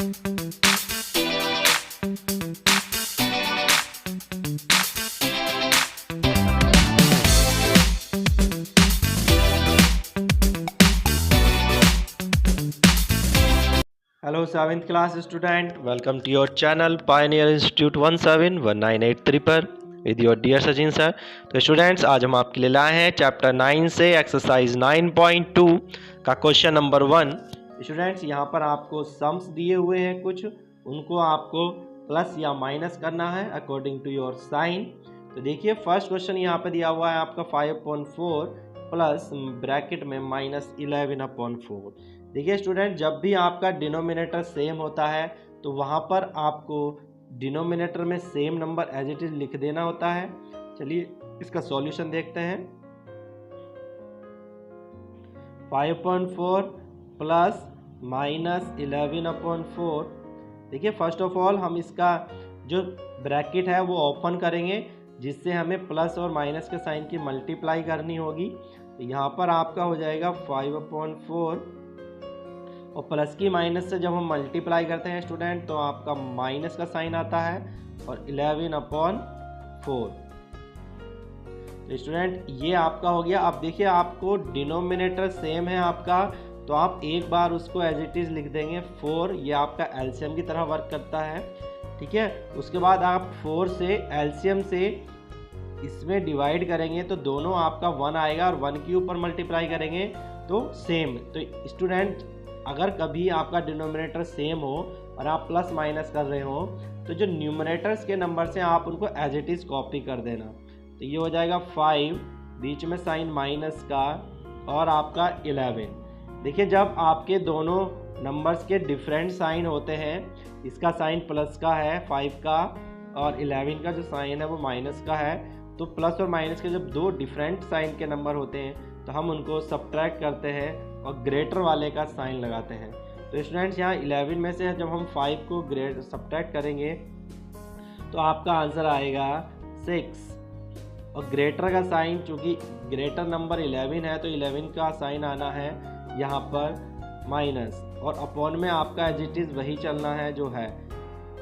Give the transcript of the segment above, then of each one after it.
Hello 7th class student, welcome to your channel Pioneer Institute 171983 पर with your dear Sachin sir. तो students, आज हम आपके लिए लाए हैं चैप्टर 9 से एक्सरसाइज 9.2 का क्वेश्चन नंबर 1। स्टूडेंट्स, यहाँ पर आपको सम्स दिए हुए हैं कुछ, उनको आपको प्लस या माइनस करना है अकॉर्डिंग टू योर साइन। तो देखिए फर्स्ट क्वेश्चन यहाँ पर दिया हुआ है आपका 5/4 प्लस ब्रैकेट में -11/4। देखिए स्टूडेंट, जब भी आपका डिनोमिनेटर सेम होता है तो वहाँ पर आपको डिनोमिनेटर में same number as it is लिख देना होता है। चलिए इसका सॉल्यूशन देखते हैं। 5/4 प्लस -11/4। देखिए फर्स्ट ऑफ ऑल हम इसका जो ब्रैकेट है वो ओपन करेंगे, जिससे हमें प्लस और माइनस के साइन की मल्टीप्लाई करनी होगी। तो यहाँ पर आपका हो जाएगा 5/4 और प्लस की माइनस से जब हम मल्टीप्लाई करते हैं स्टूडेंट तो आपका माइनस का साइन आता है और 11/4। तो स्टूडेंट ये आपका हो गया। अब देखिए आपको डिनोमिनेटर सेम है आपका, तो आप एक बार उसको एज इट इज लिख देंगे 4। ये आपका एलसीएम की तरह वर्क करता है, ठीक है। उसके बाद आप 4 से एलसीएम से इसमें डिवाइड करेंगे तो दोनों आपका 1 आएगा और 1 के ऊपर मल्टीप्लाई करेंगे तो सेम। तो स्टूडेंट अगर कभी आपका डिनोमिनेटर सेम हो और आप प्लस माइनस कर रहे हो तो जो न्यूमरेटर्स के नंबर से आप उनको एज इट इज कॉपी कर देना। तो ये हो जाएगा 5, बीच में साइन माइनस का और आपका 11। देखिए जब आपके दोनों नंबर्स के डिफरेंट साइन होते हैं, इसका साइन प्लस का है 5 का और 11 का जो साइन है वो माइनस का है, तो प्लस और माइनस के जब दो डिफरेंट साइन के नंबर होते हैं तो हम उनको सब्ट्रैक्ट करते हैं और ग्रेटर वाले का साइन लगाते हैं। तो स्टूडेंट्स यहाँ 11 में से जब हम 5 को सब्ट्रैक्ट करेंगे तो आपका आंसर आएगा 6 और ग्रेटर का साइन, चूँकि ग्रेटर नंबर 11 है तो 11 का साइन आना है यहाँ पर माइनस और अपॉन में आपका एज इट इज़ वही चलना है जो है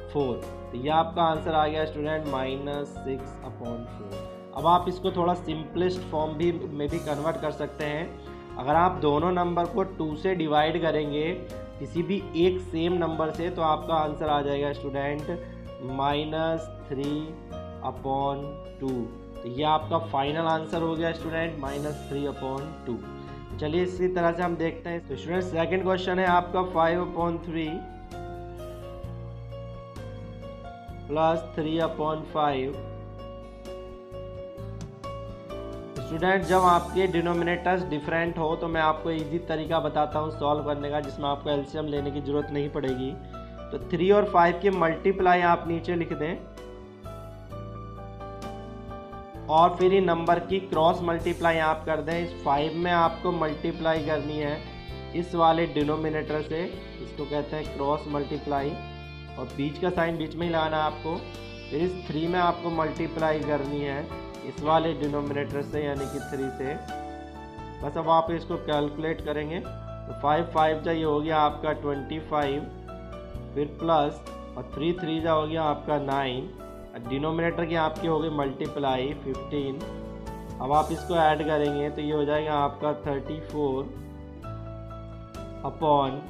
4। तो यह आपका आंसर आ गया स्टूडेंट -6/4। अब आप इसको थोड़ा सिंपलेस्ट फॉर्म में भी कन्वर्ट कर सकते हैं। अगर आप दोनों नंबर को 2 से डिवाइड करेंगे किसी भी एक सेम नंबर से तो आपका आंसर आ जाएगा स्टूडेंट -3/2। तो ये आपका फाइनल आंसर हो गया स्टूडेंट -3/2। चलिए इसी तरह से हम देखते हैं। तो स्टूडेंट सेकंड क्वेश्चन है आपका 5/3 प्लस 3/5। स्टूडेंट जब आपके डिनोमिनेटर्स डिफरेंट हो तो मैं आपको इजी तरीका बताता हूँ सॉल्व करने का, जिसमें आपको एलसीएम लेने की ज़रूरत नहीं पड़ेगी। तो 3 और 5 की मल्टीप्लाई आप नीचे लिख दें और फिर इन नंबर की क्रॉस मल्टीप्लाई आप कर दें। इस 5 में आपको मल्टीप्लाई करनी है इस वाले डिनोमिनेटर से, इसको कहते हैं क्रॉस मल्टीप्लाई, और बीच का साइन बीच में ही लगाना है आपको। फिर इस 3 में आपको मल्टीप्लाई करनी है इस वाले डिनोमिनेटर से यानी कि 3 से। बस अब आप इसको कैलकुलेट करेंगे तो 5 जा ये हो गया आपका 25, फिर प्लस और 3 जा हो गया आपका 9, डिनोमिनेटर की आपकी हो गई मल्टीप्लाई 15। अब आप इसको ऐड करेंगे तो ये हो जाएगा आपका 34/15।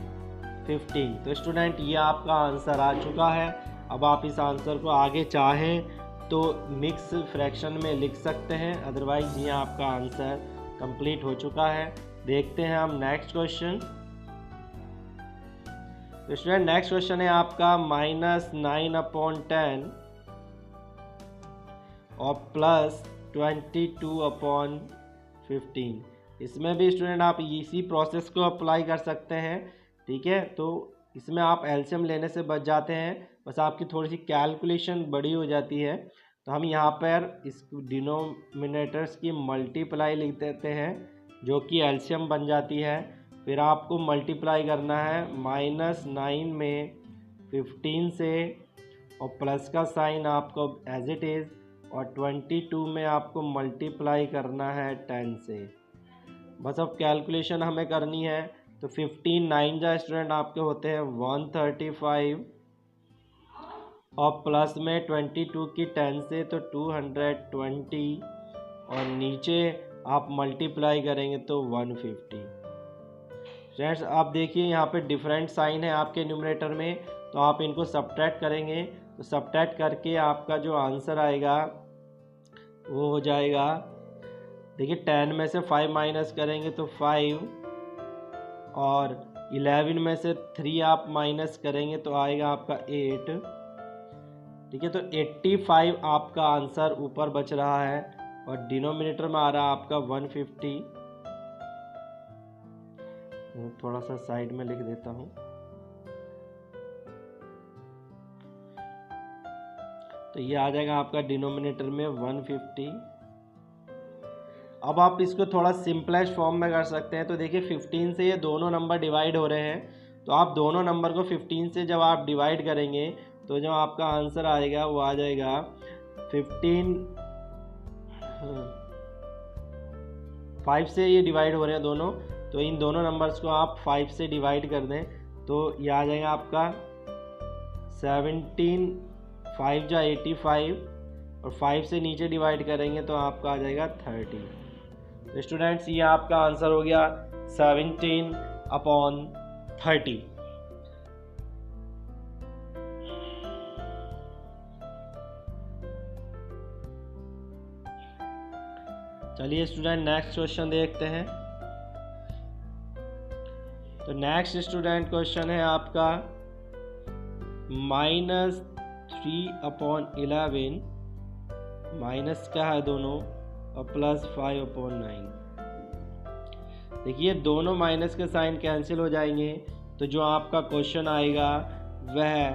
तो स्टूडेंट ये आपका आंसर आ चुका है। अब आप इस आंसर को आगे चाहें तो मिक्स फ्रैक्शन में लिख सकते हैं, अदरवाइज ये आपका आंसर कंप्लीट हो चुका है। देखते हैं हम नेक्स्ट क्वेश्चन। तो स्टूडेंट नेक्स्ट क्वेश्चन है आपका -9/10 और प्लस 22/15। इसमें भी स्टूडेंट आप इसी प्रोसेस को अप्लाई कर सकते हैं, ठीक है। तो इसमें आप एलसीएम लेने से बच जाते हैं, बस आपकी थोड़ी सी कैलकुलेशन बड़ी हो जाती है। तो हम यहाँ पर इस डिनोमिनेटर्स की मल्टीप्लाई लिख देते हैं जो कि एलसीएम बन जाती है। फिर आपको मल्टीप्लाई करना है -9 में 15 से और प्लस का साइन आपको एज इट इज़, और 22 में आपको मल्टीप्लाई करना है 10 से। बस अब कैलकुलेशन हमें करनी है तो 15 9 जा स्टूडेंट आपके होते हैं 135 और प्लस में 22 की 10 से तो 220 और नीचे आप मल्टीप्लाई करेंगे तो 150। फ्रेंड्स आप देखिए यहाँ पे डिफरेंट साइन है आपके न्यूमरेटर में, तो आप इनको सब्ट्रैक्ट करेंगे तो सब्ट्रैक्ट करके आपका जो आंसर आएगा वो हो जाएगा, देखिए 10 में से 5 माइनस करेंगे तो 5 और 11 में से 3 आप माइनस करेंगे तो आएगा आपका 8। ठीक है, तो 85 आपका आंसर ऊपर बच रहा है और डिनोमिनेटर में आ रहा है आपका 150। थोड़ा सा साइड में लिख देता हूँ। तो ये आ जाएगा आपका डिनोमिनेटर में 150। अब आप इसको थोड़ा सिंपलेस्ट फॉर्म में कर सकते हैं। तो देखिए 15 से ये दोनों नंबर डिवाइड हो रहे हैं, तो आप दोनों नंबर को 15 से जब आप डिवाइड करेंगे तो जो आपका आंसर आएगा वो आ जाएगा 15 5 से ये डिवाइड हो रहे हैं दोनों, तो इन दोनों नंबर्स को आप 5 से डिवाइड कर दें तो ये आ जाएगा आपका 17 5 जा 85 और 5 से नीचे डिवाइड करेंगे तो आपका आ जाएगा 30। तो स्टूडेंट्स ये आपका आंसर हो गया 17/30। चलिए स्टूडेंट नेक्स्ट क्वेश्चन देखते हैं। तो नेक्स्ट स्टूडेंट क्वेश्चन है आपका -3/11 माइनस का है दोनों और प्लस 5/9। देखिए दोनों माइनस के साइन कैंसिल हो जाएंगे, तो जो आपका क्वेश्चन आएगा वह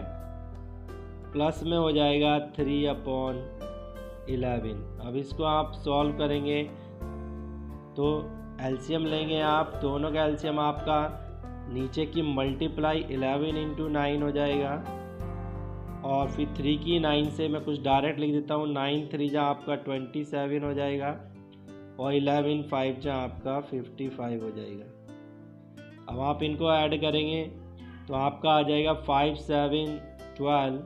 प्लस में हो जाएगा 3/11। अब इसको आप सॉल्व करेंगे तो एलसीएम लेंगे आप, दोनों का एलसीएम आपका नीचे की मल्टीप्लाई 11 × 9 हो जाएगा और फिर 3 की 9 से मैं कुछ डायरेक्ट लिख देता हूँ। 9 3 जा आपका 27 हो जाएगा और 11 5 जा आपका 55 हो जाएगा। अब आप इनको ऐड करेंगे तो आपका आ जाएगा 5 7 12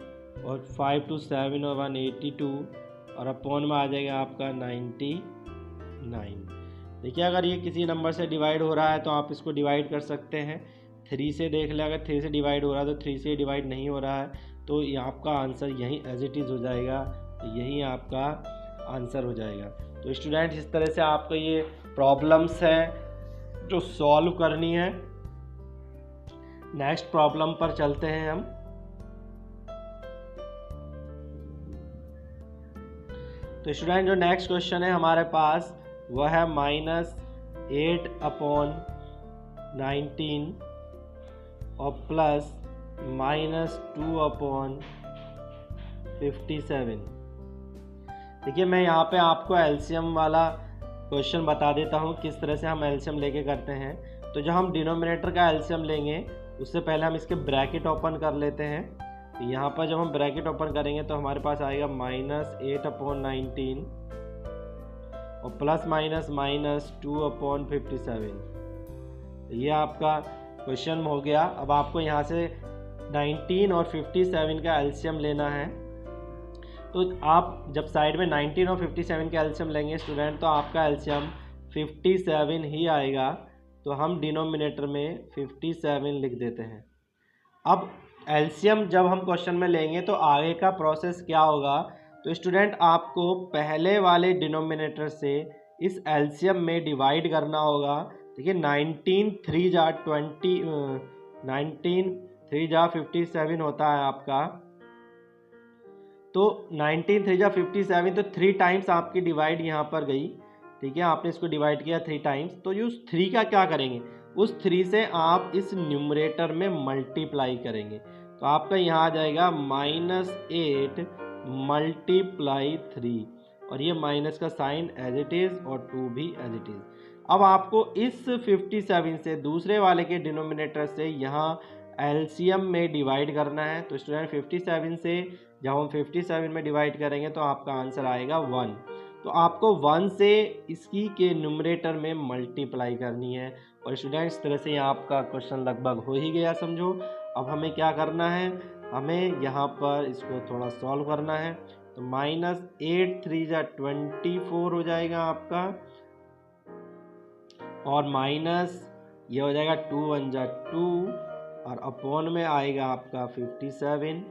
और 5 2 7 और 1 82 और अपॉन में आ जाएगा आपका 99। देखिए अगर ये किसी नंबर से डिवाइड हो रहा है तो आप इसको डिवाइड कर सकते हैं। 3 से देख लें, अगर 3 से डिवाइड हो रहा है तो 3 से डिवाइड नहीं हो रहा है तो ये आपका आंसर यही एज इट इज़ हो जाएगा, यही आपका आंसर हो जाएगा। तो स्टूडेंट इस तरह से आपको ये प्रॉब्लम्स हैं जो सॉल्व करनी है। नेक्स्ट प्रॉब्लम पर चलते हैं हम। तो स्टूडेंट जो नेक्स्ट क्वेश्चन है हमारे पास वह है -8/19 और प्लस -2/57। देखिए मैं यहाँ पे आपको एलसीएम वाला क्वेश्चन बता देता हूँ किस तरह से हम एलसीएम लेके करते हैं। तो जो हम डिनोमिनेटर का एलसीएम लेंगे उससे पहले हम इसके ब्रैकेट ओपन कर लेते हैं। तो यहाँ पर जब हम ब्रैकेट ओपन करेंगे तो हमारे पास आएगा -8/19 और प्लस -2/57। ये आपका क्वेश्चन हो गया। अब आपको यहाँ से 19 और 57 का एलसीएम लेना है। तो आप जब साइड में 19 और 57 का एलसीएम लेंगे स्टूडेंट तो आपका एलसीएम 57 ही आएगा। तो हम डिनोमिनेटर में 57 लिख देते हैं। अब एलसीएम जब हम क्वेश्चन में लेंगे तो आगे का प्रोसेस क्या होगा, तो स्टूडेंट आपको पहले वाले डिनोमिनेटर से इस एलसीएम में डिवाइड करना होगा। देखिए 19 3 जा 57 होता है आपका। तो 19 3 जा 57 तो 3 टाइम्स आपकी डिवाइड यहाँ पर गई। ठीक है, आपने इसको डिवाइड किया 3 टाइम्स। तो ये उस 3 का क्या करेंगे, उस 3 से आप इस न्यूमरेटर में मल्टीप्लाई करेंगे। तो आपका यहाँ आ जाएगा -8 × 3 और ये माइनस का साइन एज इट इज़ और 2 भी एज इट इज़। अब आपको इस 57 से दूसरे वाले के डिनोमिनेटर से यहाँ एलसीएम में डिवाइड करना है। तो स्टूडेंट 57 से जब हम 57 में डिवाइड करेंगे तो आपका आंसर आएगा 1। तो आपको 1 से इसकी के न्यूमरेटर में मल्टीप्लाई करनी है और स्टूडेंट्स इस तरह से यहाँ आपका क्वेश्चन लगभग हो ही गया समझो। अब हमें क्या करना है, हमें यहाँ पर इसको थोड़ा सॉल्व करना है। तो -8 3 जा 24 हो जाएगा आपका, और माइनस ये हो जाएगा 2 1 जा 2, और अपॉन में आएगा आपका 57।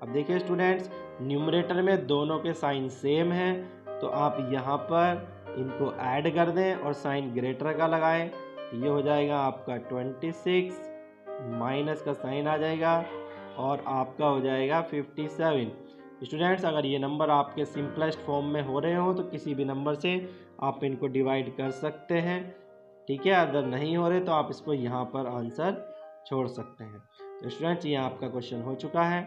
अब देखिए स्टूडेंट्स, न्यूमरेटर में दोनों के साइन सेम हैं, तो आप यहाँ पर इनको ऐड कर दें और साइन ग्रेटर का लगाएं। तो ये हो जाएगा आपका 26, माइनस का साइन आ जाएगा और आपका हो जाएगा 57। स्टूडेंट्स, अगर ये नंबर आपके सिंपलेस्ट फॉर्म में हो रहे हो तो किसी भी नंबर से आप इनको डिवाइड कर सकते हैं, ठीक है। अगर नहीं हो रहे तो आप इसको यहाँ पर आंसर छोड़ सकते हैं। तो स्टूडेंट्स, ये आपका क्वेश्चन हो चुका है।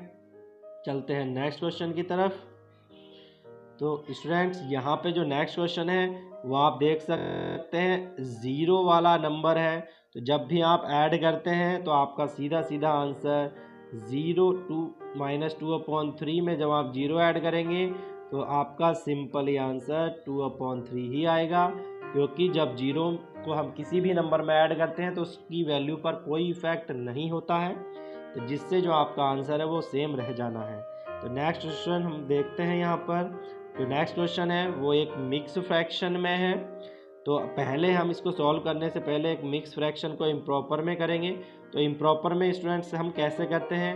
चलते हैं नेक्स्ट क्वेश्चन की तरफ। तो स्टूडेंट्स, यहाँ पे जो नेक्स्ट क्वेश्चन है वो आप देख सकते हैं 0 वाला नंबर है। तो जब भी आप ऐड करते हैं तो आपका सीधा सीधा आंसर 0 2 -2/3 में जब आप 0 ऐड करेंगे तो आपका सिंपली आंसर 2/3 ही आएगा, क्योंकि जब 0 को हम किसी भी नंबर में ऐड करते हैं तो उसकी वैल्यू पर कोई इफेक्ट नहीं होता है, तो जिससे जो आपका आंसर है वो सेम रह जाना है। तो नेक्स्ट क्वेश्चन हम देखते हैं। यहाँ पर जो नेक्स्ट क्वेश्चन है वो एक मिक्स फ्रैक्शन में है। तो पहले हम इसको सॉल्व करने से पहले एक मिक्स फ्रैक्शन को इम्प्रॉपर में करेंगे। तो इम्प्रॉपर में स्टूडेंट्स हम कैसे करते हैं,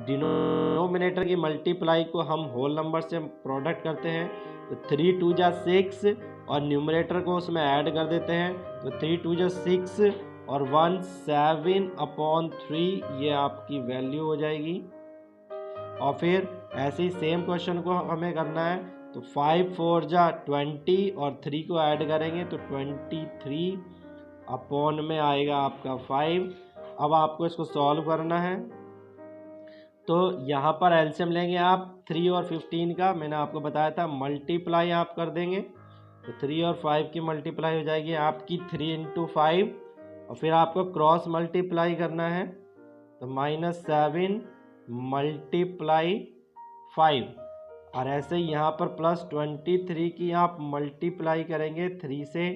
डिनोमिनेटर की मल्टीप्लाई को हम होल नंबर से प्रोडक्ट करते हैं। तो 3 2 जा 6 और न्यूमरेटर को उसमें ऐड कर देते हैं। तो 3 2 जा 6 और 1 7/3 ये आपकी वैल्यू हो जाएगी। और फिर ऐसे ही सेम क्वेश्चन को हमें करना है। तो 5 4 जा 20 और 3 को ऐड करेंगे तो 23 अपॉन में आएगा आपका 5। अब आपको इसको सॉल्व करना है। तो यहाँ पर एलसीएम लेंगे आप 3 और 15 का, मैंने आपको बताया था मल्टीप्लाई आप कर देंगे। तो 3 और 5 की मल्टीप्लाई हो जाएगी आपकी 3 × 5, और फिर आपको क्रॉस मल्टीप्लाई करना है। तो -7 × 5, और ऐसे ही यहाँ पर +23 की आप मल्टीप्लाई करेंगे 3 से।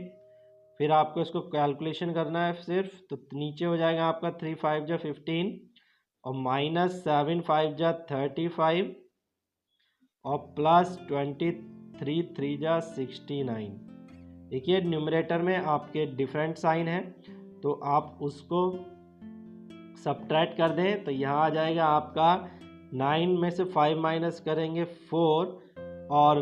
फिर आपको इसको कैलकुलेशन करना है सिर्फ। तो नीचे हो जाएगा आपका 3 5 जा 15 और -7 5 जा 35 और +23 3 जा 69। देखिए न्यूमरेटर में आपके डिफरेंट साइन है, तो आप उसको सब्ट्रैक्ट कर दें। तो यहाँ आ जाएगा आपका 9 में से 5 माइनस करेंगे 4, और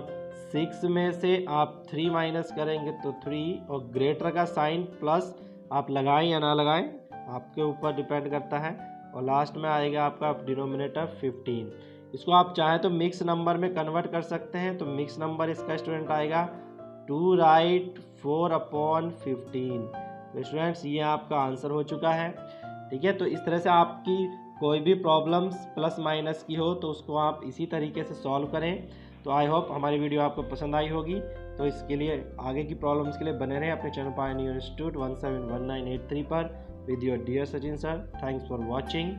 6 में से आप 3 माइनस करेंगे तो 3, और ग्रेटर का साइन प्लस आप लगाएं या ना लगाएं आपके ऊपर डिपेंड करता है। और लास्ट में आएगा आपका डिनोमिनेटर 15। इसको आप चाहें तो मिक्स नंबर में कन्वर्ट कर सकते हैं। तो मिक्स नंबर इसका स्टूडेंट आएगा 2 राइट 4/15। तो स्टूडेंट्स, ये आपका आंसर हो चुका है, ठीक है। तो इस तरह से आपकी कोई भी प्रॉब्लम्स प्लस माइनस की हो तो उसको आप इसी तरीके से सॉल्व करें। तो आई होप हमारी वीडियो आपको पसंद आई होगी। तो इसके लिए आगे की प्रॉब्लम्स के लिए बने रहें अपने चैनल पायोनियर इंस्टीट्यूट 171983 पर with your dear Sachin sir. Thanks for watching.